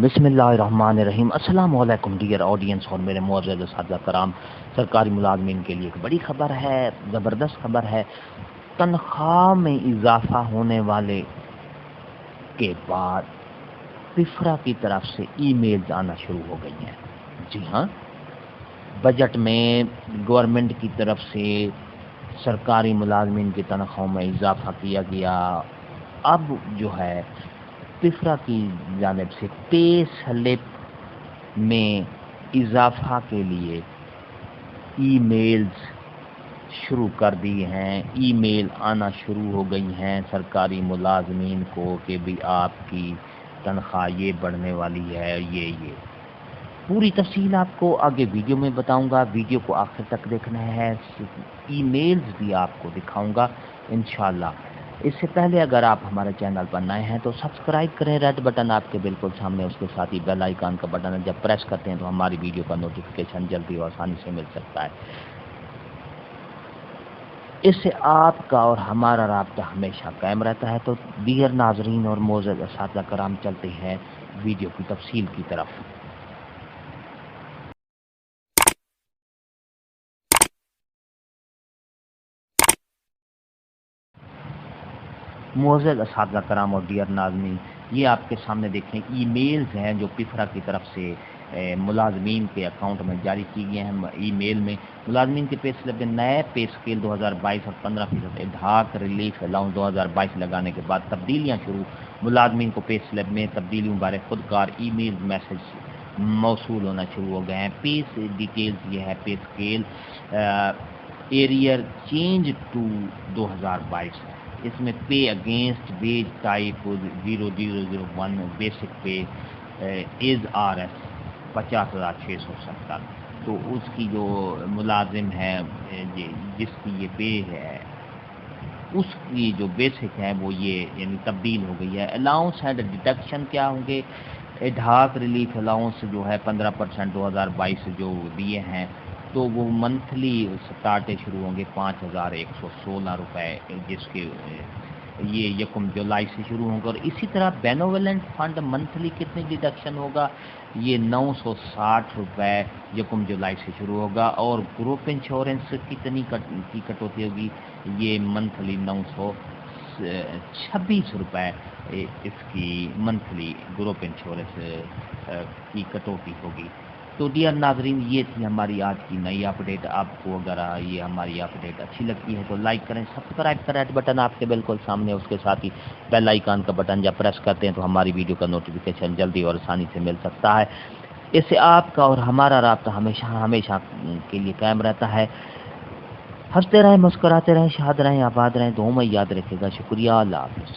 بسم اللہ الرحمن الرحیم۔ السلام علیکم ڈیئر آڈینس اور میرے معزز اساتذہ کرام۔ سرکاری ملازمین کے لیے ایک بڑی خبر ہے، زبردست خبر ہے۔ تنخواہ میں اضافہ ہونے والے کے بعد پفرا کی طرف سے ای میلز آنا شروع ہو گئی ہیں۔ جی ہاں، بجٹ میں گورنمنٹ کی طرف سے سرکاری ملازمین کی تنخواہوں میں اضافہ کیا گیا۔ اب جو ہے پفرا کی جانب سے پے سلپ میں اضافہ کے لیے ای میلز شروع کر دی ہیں، ای میل آنا شروع ہو گئی ہیں سرکاری ملازمین کو کہ بھی آپ کی تنخواہ یہ بڑھنے والی ہے۔ یہ پوری تفصیل آپ کو آگے ویڈیو میں بتاؤں گا، ویڈیو کو آخر تک دیکھنا ہے، ای میلز بھی آپ کو دکھاؤں گا انشاءاللہ۔ اس سے پہلے اگر آپ ہمارے چینل پر نئے ہیں تو سبسکرائب کریں، ریڈ بٹن آپ کے بالکل سامنے، اس کے ساتھ ہی بیل آئیکن کا بٹن ہے، جب پریس کرتے ہیں تو ہماری ویڈیو کا نوٹیفیکیشن جلدی اور آسانی سے مل سکتا ہے۔ اس سے آپ کا اور ہمارا رابطہ ہمیشہ قائم رہتا ہے۔ تو دیگر ناظرین اور معزز اساتذہ کرام، چلتے ہیں ویڈیو کی تفصیل کی طرف۔ معزز اساتذہ کرام اور ڈیئر ناظرین، یہ آپ کے سامنے دیکھیں ای میلز ہیں جو پفرا کی طرف سے ملازمین کے اکاؤنٹ میں جاری کی گئے ہیں۔ ای میل میں ملازمین کے پے سلپ میں نئے پے اسکیل 2022 اور 15% ادھاق ریلیف الاؤنس 2022 لگانے کے بعد تبدیلیاں شروع۔ ملازمین کو پے سلپ میں تبدیلیوں بارے خودکار ای میل میسج موصول ہونا شروع ہو گئے ہیں۔ پے ڈیٹیلز یہ ہے، pay scale arrear change to 2022، اس میں pay against wage type 0001 basic pay is R S 50,670، تو اس کی جو ملازم ہے جس کی یہ پے ہے اس کی جو بیسک ہے وہ یہ یعنی تبدیل ہو گئی ہے۔ الاؤنس اینڈ ڈیڈکشن کیا ہوں گے؟ ادھاق ریلیف الاؤنس جو ہے 15% 2022 جو دیے ہیں تو وہ منتھلی سٹارٹیں شروع ہوں گے 5,116 روپے، جس کے یہ 1 جولائی سے شروع ہوں گا۔ اور اسی طرح بینوولنٹ فنڈ منتھلی کتنی ڈیڈکشن ہوگا؟ یہ 960 روپے 1 جولائی سے شروع ہوگا۔ اور گروپ انشورنس کتنی کی کٹوتی ہوگی؟ یہ منتھلی 926 روپے اس کی منتھلی گروپ انشورنس کی کٹوتی ہوگی۔ تو ڈیئر ناظرین، یہ تھی ہماری آج کی نئی اپڈیٹ۔ آپ کو اگر یہ ہماری اپڈیٹ اچھی لگتی ہے تو لائک کریں، سبسکرائب کریں، ریڈ بٹن آپ کے بالکل سامنے، اس کے ساتھ ہی بیل آئیکن کا بٹن جب پریس کرتے ہیں تو ہماری ویڈیو کا نوٹیفیکیشن جلدی اور آسانی سے مل سکتا ہے۔ اس سے آپ کا اور ہمارا رابطہ ہمیشہ کے لیے قائم رہتا ہے۔ ہنستے رہیں، مسکراتے رہیں، شاد رہیں، آباد رہیں، دعاؤں میں یاد رکھے گا۔ شکریہ، اللہ حافظ۔